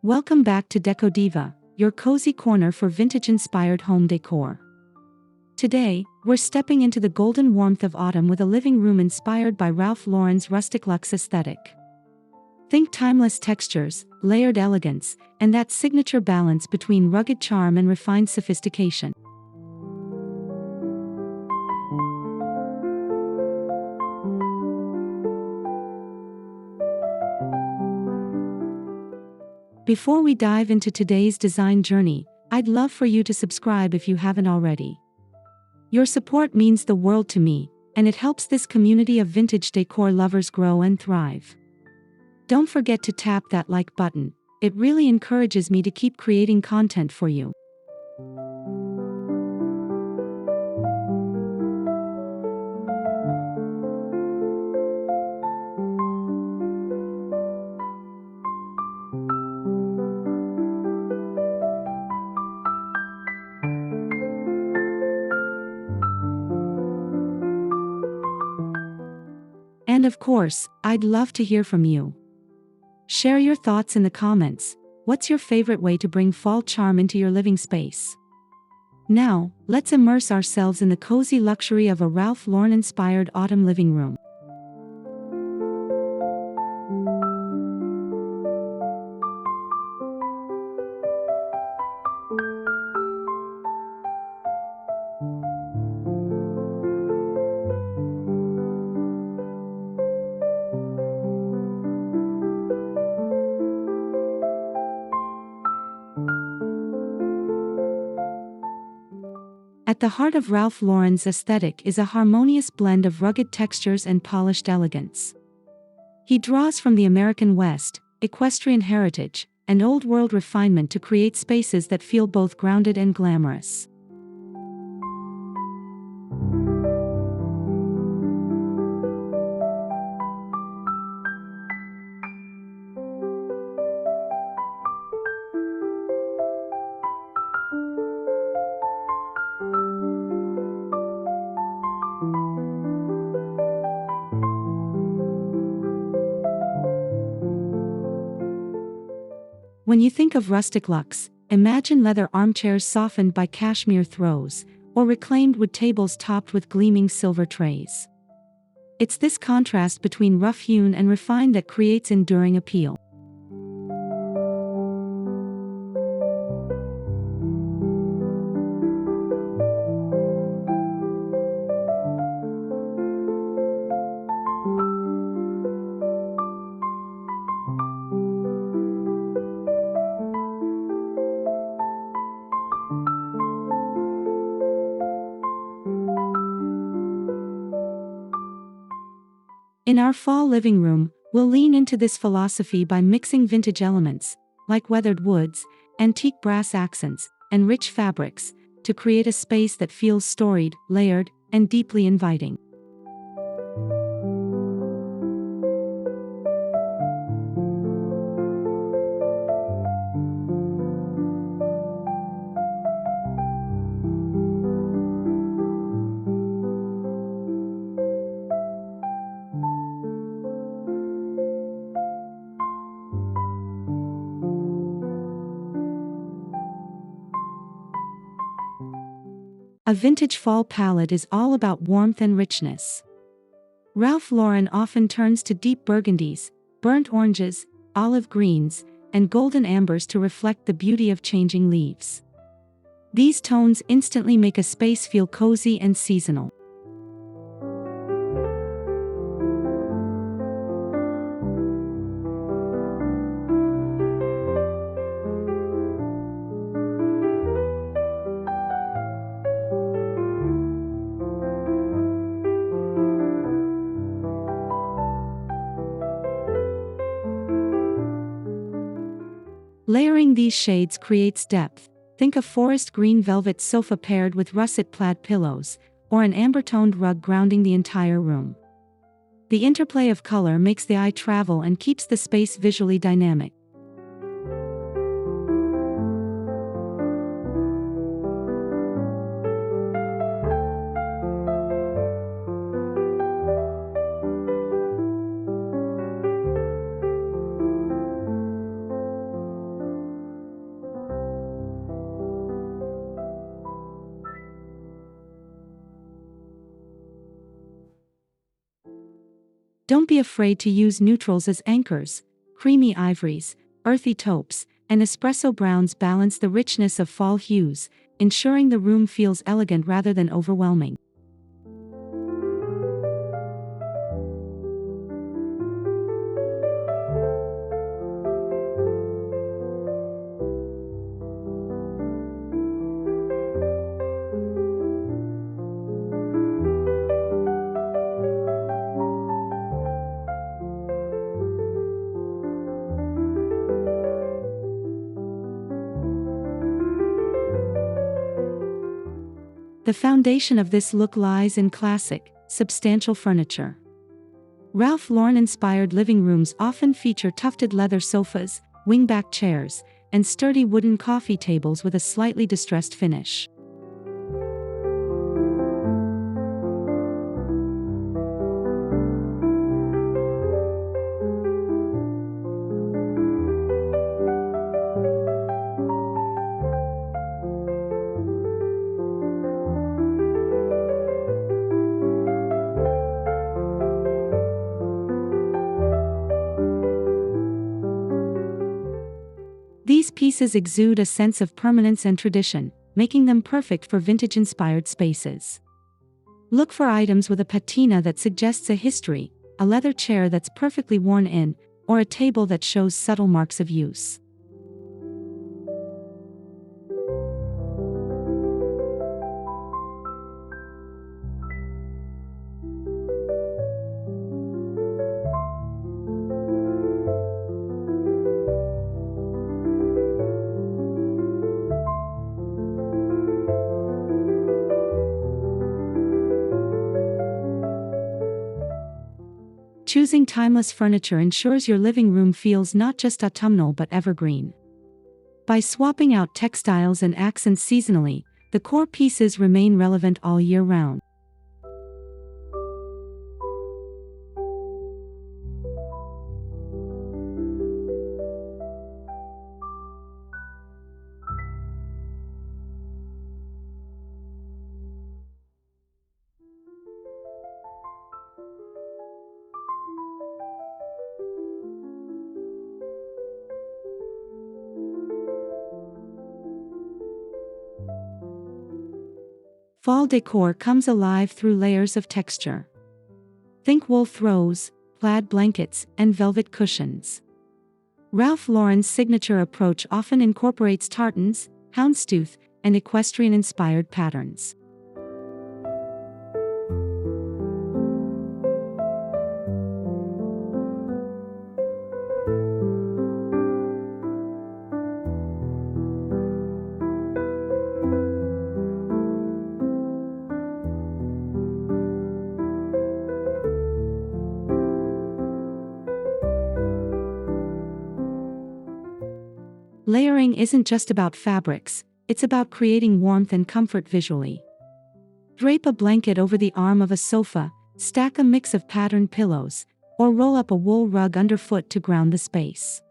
Welcome back to Deco Diva, your cozy corner for vintage-inspired home decor. Today, we're stepping into the golden warmth of autumn with a living room inspired by Ralph Lauren's Rustic-Luxe aesthetic. Think timeless textures, layered elegance, and that signature balance between rugged charm and refined sophistication. Before we dive into today's design journey, I'd love for you to subscribe if you haven't already. Your support means the world to me, and it helps this community of vintage decor lovers grow and thrive. Don't forget to tap that like button, it really encourages me to keep creating content for you. And of course, I'd love to hear from you. Share your thoughts in the comments. What's your favorite way to bring fall charm into your living space? Now, let's immerse ourselves in the cozy luxury of a Ralph Lauren-inspired autumn living room. At the heart of Ralph Lauren's aesthetic is a harmonious blend of rugged textures and polished elegance. He draws from the American West, equestrian heritage, and old-world refinement to create spaces that feel both grounded and glamorous. When you think of Rustic-Luxe, imagine leather armchairs softened by cashmere throws, or reclaimed wood tables topped with gleaming silver trays. It's this contrast between rough-hewn and refined that creates enduring appeal. In our fall living room, we'll lean into this philosophy by mixing vintage elements, like weathered woods, antique brass accents, and rich fabrics, to create a space that feels storied, layered, and deeply inviting. A vintage fall palette is all about warmth and richness. Ralph Lauren often turns to deep burgundies, burnt oranges, olive greens, and golden ambers to reflect the beauty of changing leaves. These tones instantly make a space feel cozy and seasonal. Layering these shades creates depth. Think a forest green velvet sofa paired with russet plaid pillows, or an amber-toned rug grounding the entire room. The interplay of color makes the eye travel and keeps the space visually dynamic. Don't be afraid to use neutrals as anchors. Creamy ivories, earthy taupes, and espresso browns balance the richness of fall hues, ensuring the room feels elegant rather than overwhelming. The foundation of this look lies in classic, substantial furniture. Ralph Lauren-inspired living rooms often feature tufted leather sofas, wingback chairs, and sturdy wooden coffee tables with a slightly distressed finish. These pieces exude a sense of permanence and tradition, making them perfect for vintage-inspired spaces. Look for items with a patina that suggests a history, a leather chair that's perfectly worn in, or a table that shows subtle marks of use. Choosing timeless furniture ensures your living room feels not just autumnal but evergreen. By swapping out textiles and accents seasonally, the core pieces remain relevant all year round. Fall decor comes alive through layers of texture. Think wool throws, plaid blankets, and velvet cushions. Ralph Lauren's signature approach often incorporates tartans, houndstooth, and equestrian-inspired patterns. Layering isn't just about fabrics, it's about creating warmth and comfort visually. Drape a blanket over the arm of a sofa, stack a mix of patterned pillows, or roll up a wool rug underfoot to ground the space.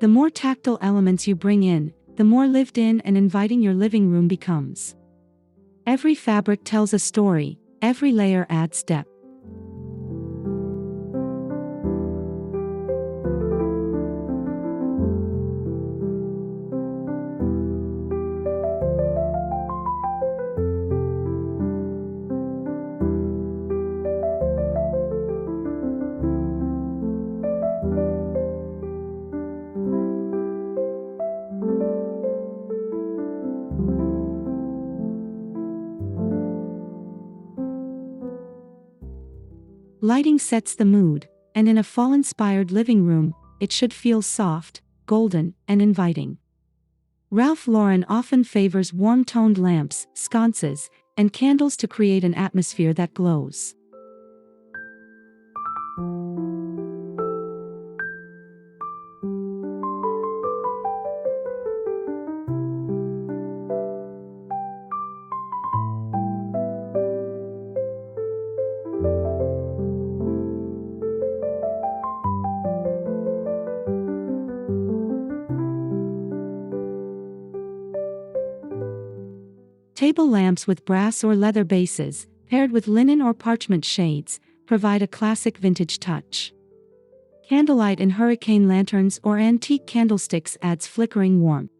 The more tactile elements you bring in, the more lived in and inviting your living room becomes. Every fabric tells a story, every layer adds depth. Lighting sets the mood, and in a fall-inspired living room, it should feel soft, golden, and inviting. Ralph Lauren often favors warm-toned lamps, sconces, and candles to create an atmosphere that glows. Table lamps with brass or leather bases, paired with linen or parchment shades, provide a classic vintage touch. Candlelight in hurricane lanterns or antique candlesticks adds flickering warmth.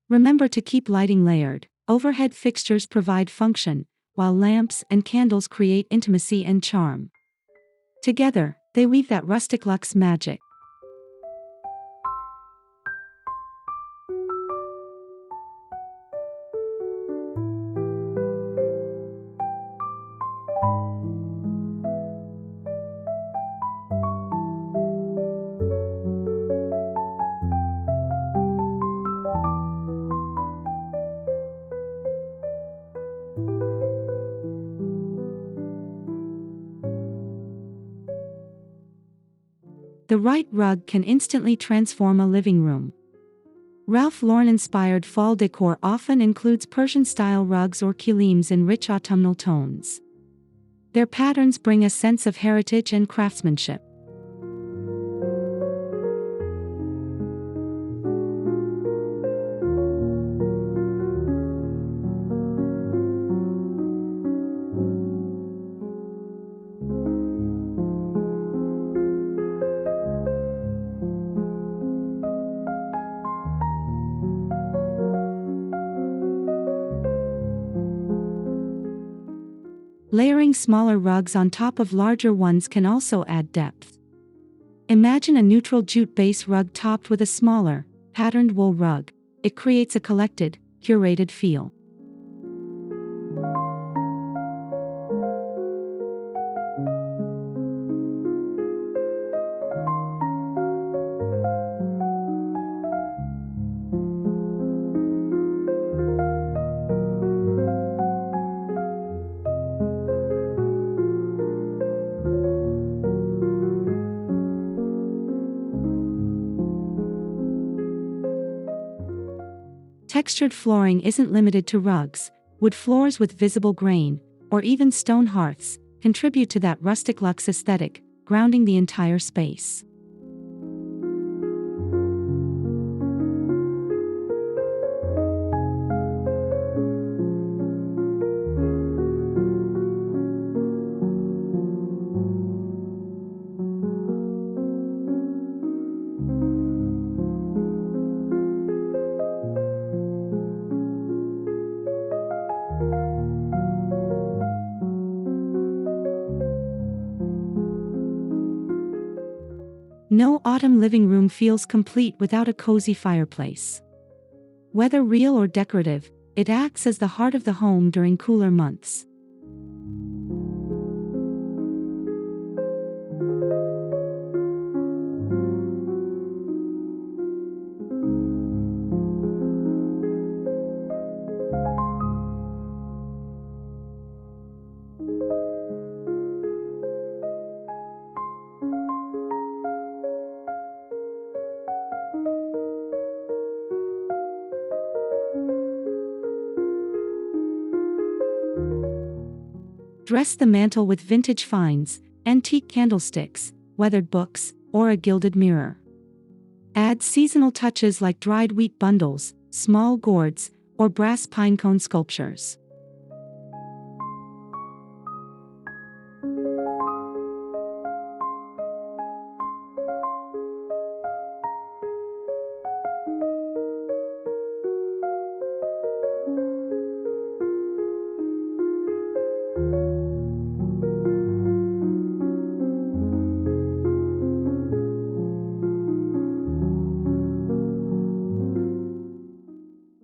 Remember to keep lighting layered. Overhead fixtures provide function, while lamps and candles create intimacy and charm. Together, they weave that rustic luxe magic. The right rug can instantly transform a living room. Ralph Lauren-inspired fall decor often includes Persian-style rugs or kilims in rich autumnal tones. Their patterns bring a sense of heritage and craftsmanship. Layering smaller rugs on top of larger ones can also add depth. Imagine a neutral jute base rug topped with a smaller, patterned wool rug. It creates a collected, curated feel. Textured flooring isn't limited to rugs. Wood floors with visible grain, or even stone hearths, contribute to that rustic luxe aesthetic, grounding the entire space. No autumn living room feels complete without a cozy fireplace. Whether real or decorative, it acts as the heart of the home during cooler months. Dress the mantel with vintage finds, antique candlesticks, weathered books, or a gilded mirror. Add seasonal touches like dried wheat bundles, small gourds, or brass pinecone sculptures.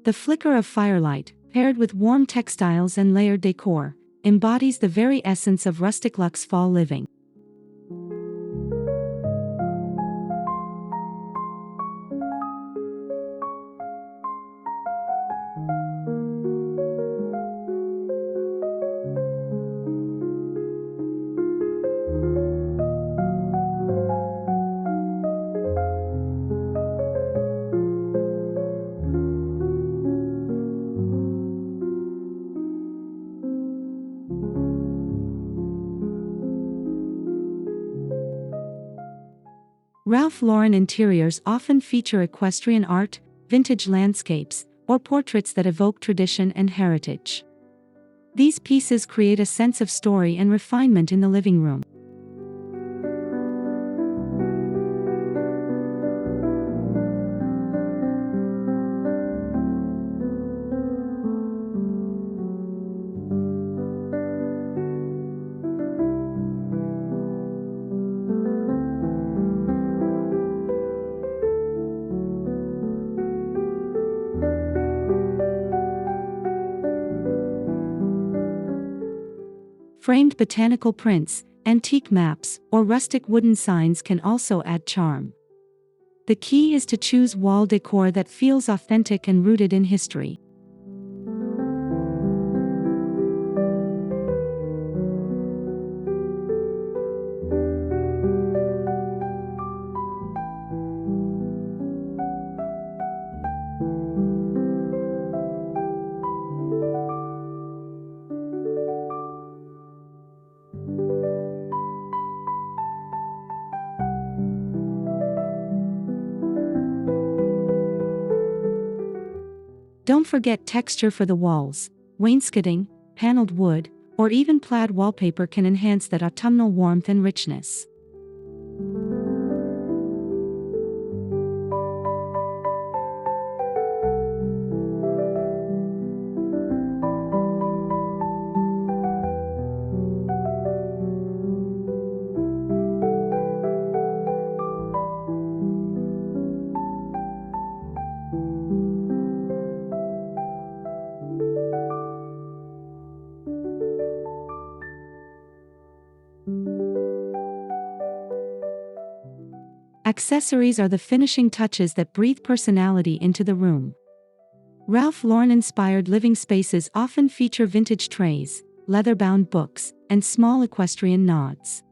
The flicker of firelight, paired with warm textiles and layered decor, embodies the very essence of rustic luxe fall living. Ralph Lauren interiors often feature equestrian art, vintage landscapes, or portraits that evoke tradition and heritage. These pieces create a sense of story and refinement in the living room. Framed botanical prints, antique maps, or rustic wooden signs can also add charm. The key is to choose wall decor that feels authentic and rooted in history. Don't forget texture for the walls. Wainscoting, paneled wood, or even plaid wallpaper can enhance that autumnal warmth and richness. Accessories are the finishing touches that breathe personality into the room. Ralph Lauren-inspired living spaces often feature vintage trays, leather-bound books, and small equestrian nods.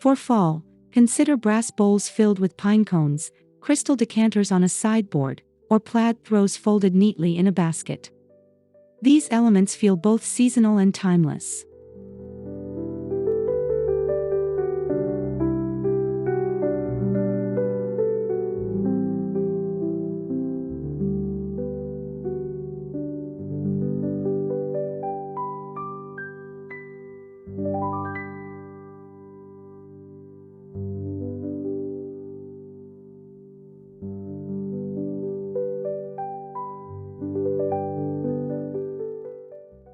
For fall, consider brass bowls filled with pine cones, crystal decanters on a sideboard, or plaid throws folded neatly in a basket. These elements feel both seasonal and timeless.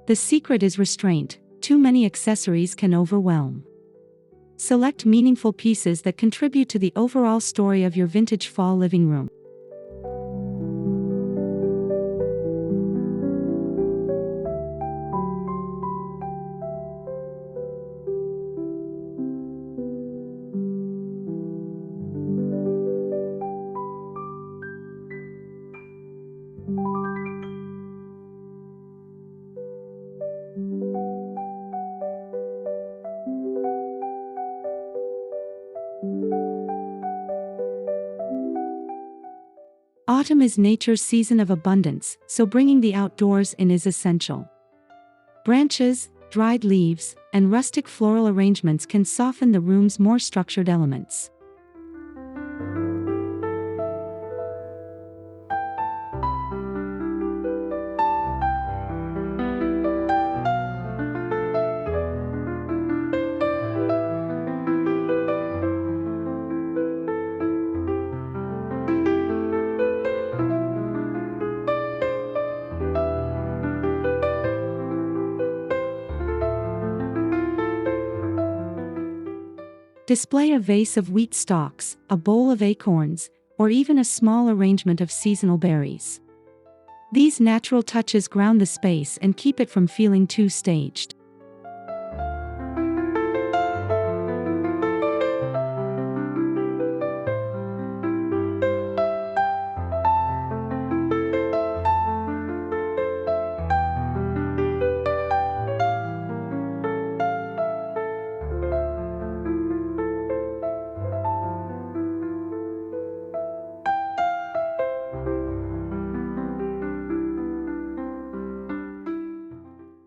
The secret is restraint. Too many accessories can overwhelm. Select meaningful pieces that contribute to the overall story of your vintage fall living room. Autumn is nature's season of abundance, so bringing the outdoors in is essential. Branches, dried leaves, and rustic floral arrangements can soften the room's more structured elements. Display a vase of wheat stalks, a bowl of acorns, or even a small arrangement of seasonal berries. These natural touches ground the space and keep it from feeling too staged.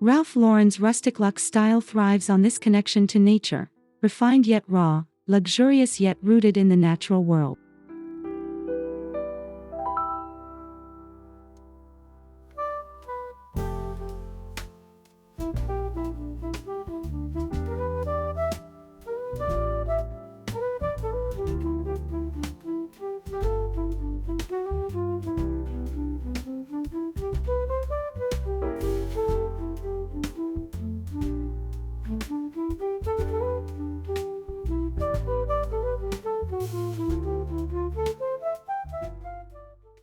Ralph Lauren's Rustic-Luxe style thrives on this connection to nature, refined yet raw, luxurious yet rooted in the natural world.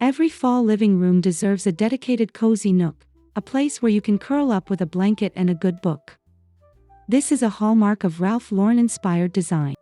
Every fall living room deserves a dedicated cozy nook, a place where you can curl up with a blanket and a good book. This is a hallmark of Ralph Lauren-inspired design.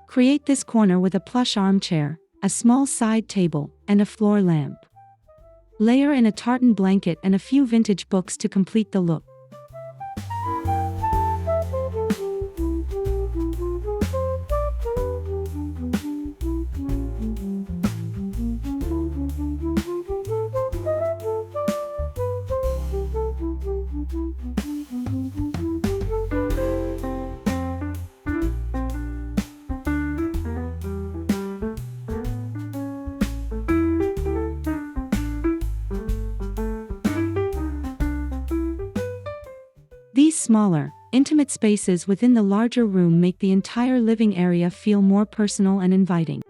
Create this corner with a plush armchair, a small side table, and a floor lamp. Layer in a tartan blanket and a few vintage books to complete the look. These smaller, intimate spaces within the larger room make the entire living area feel more personal and inviting.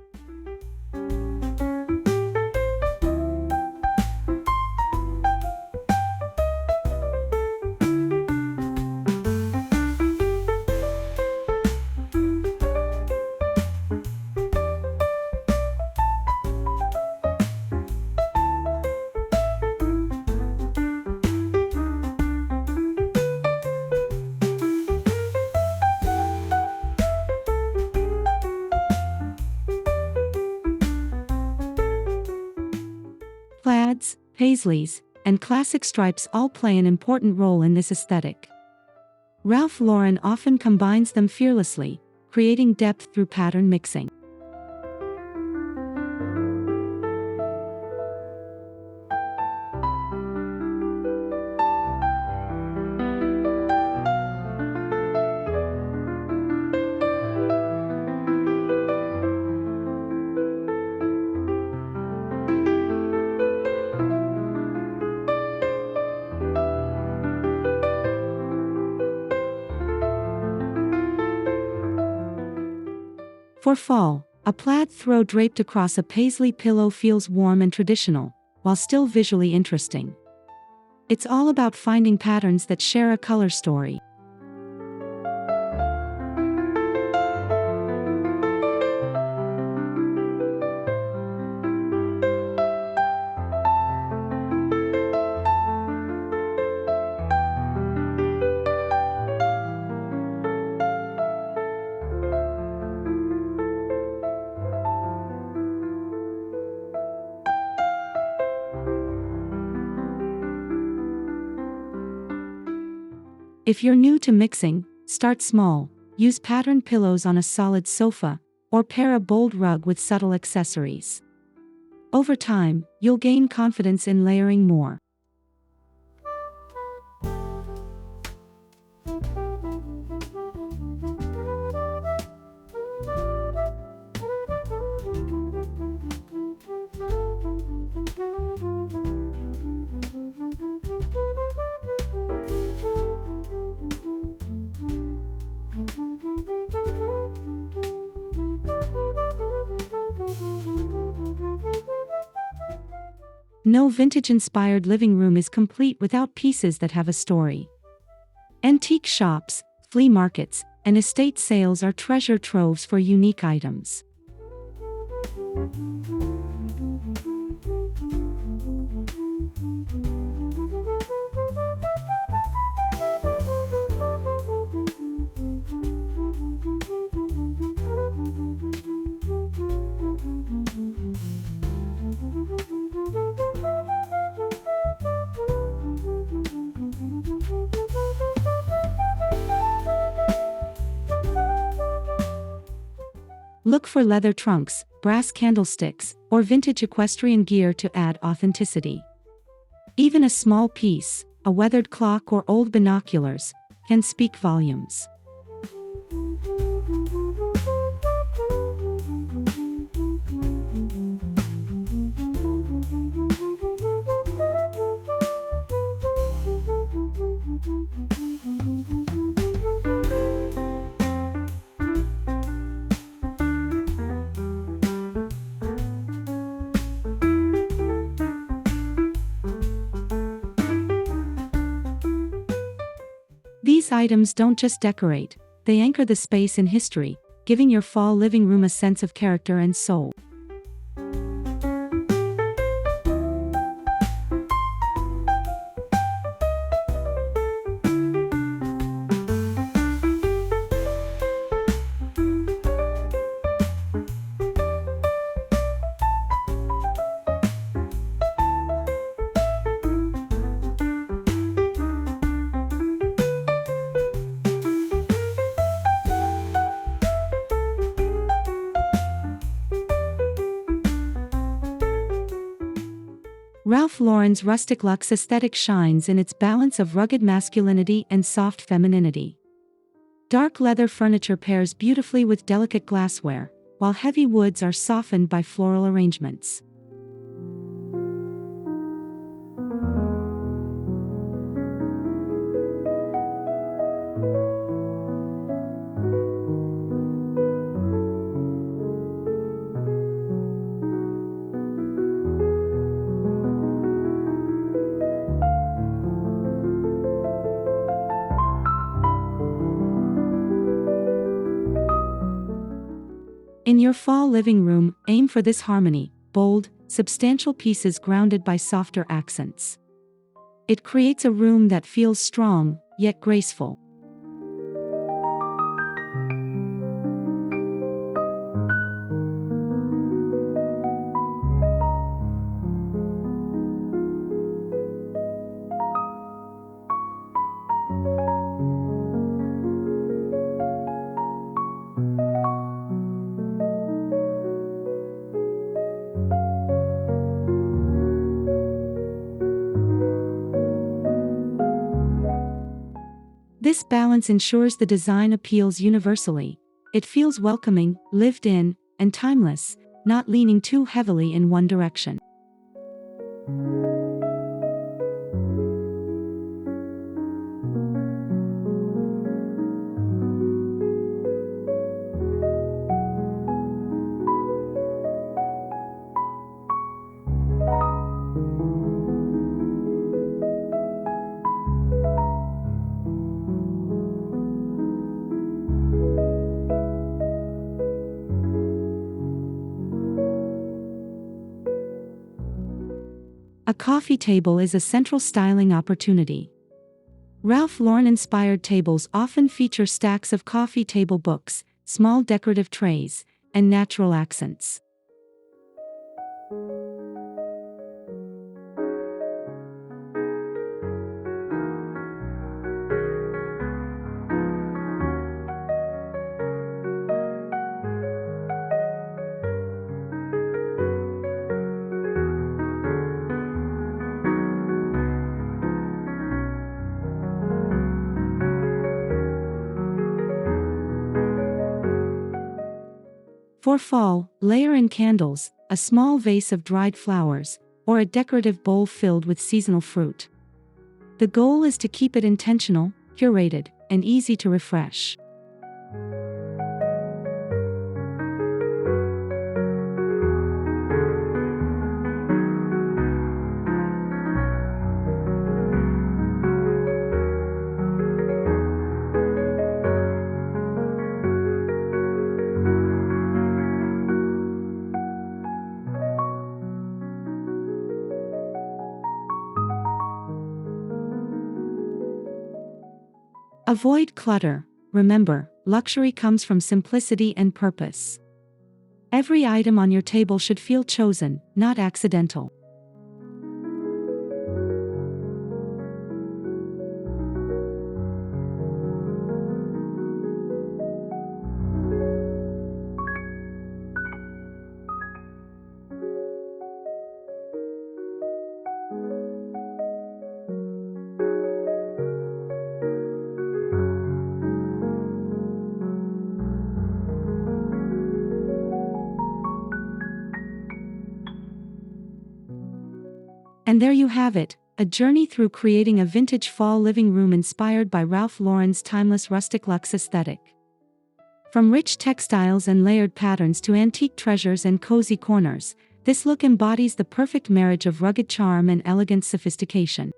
Plaids, paisleys, and classic stripes all play an important role in this aesthetic. Ralph Lauren often combines them fearlessly, creating depth through pattern mixing. For fall, a plaid throw draped across a paisley pillow feels warm and traditional, while still visually interesting. It's all about finding patterns that share a color story. If you're new to mixing, start small, use patterned pillows on a solid sofa, or pair a bold rug with subtle accessories. Over time, you'll gain confidence in layering more. No vintage-inspired living room is complete without pieces that have a story. Antique shops, flea markets, and estate sales are treasure troves for unique items. Look for leather trunks, brass candlesticks, or vintage equestrian gear to add authenticity. Even a small piece, a weathered clock or old binoculars, can speak volumes. These items don't just decorate, they anchor the space in history, giving your fall living room a sense of character and soul. Ralph Lauren's Rustic-Luxe aesthetic shines in its balance of rugged masculinity and soft femininity. Dark leather furniture pairs beautifully with delicate glassware, while heavy woods are softened by floral arrangements. In your fall living room, aim for this harmony: bold, substantial pieces grounded by softer accents. It creates a room that feels strong, yet graceful. This balance ensures the design appeals universally. It feels welcoming, lived in, and timeless, not leaning too heavily in one direction. A coffee table is a central styling opportunity. Ralph Lauren-inspired tables often feature stacks of coffee table books, small decorative trays, and natural accents. For fall, layer in candles, a small vase of dried flowers, or a decorative bowl filled with seasonal fruit. The goal is to keep it intentional, curated, and easy to refresh. Avoid clutter. Remember, luxury comes from simplicity and purpose. Every item on your table should feel chosen, not accidental. And there you have it, a journey through creating a vintage fall living room inspired by Ralph Lauren's timeless Rustic-Luxe aesthetic. From rich textiles and layered patterns to antique treasures and cozy corners, this look embodies the perfect marriage of rugged charm and elegant sophistication.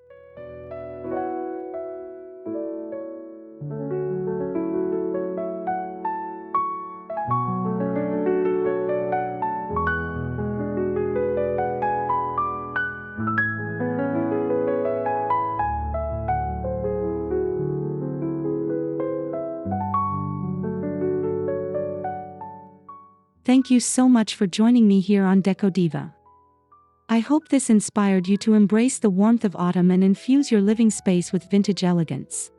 Thank you so much for joining me here on Deco Diva. I hope this inspired you to embrace the warmth of autumn and infuse your living space with vintage elegance.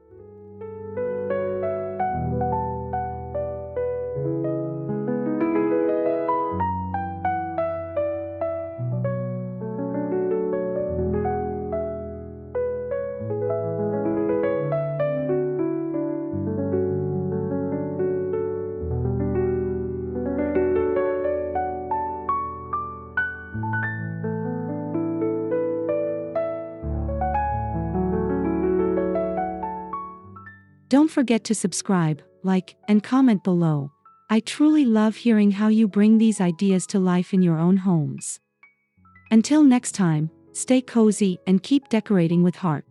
Don't forget to subscribe, like, and comment below. I truly love hearing how you bring these ideas to life in your own homes. Until next time, stay cozy and keep decorating with heart.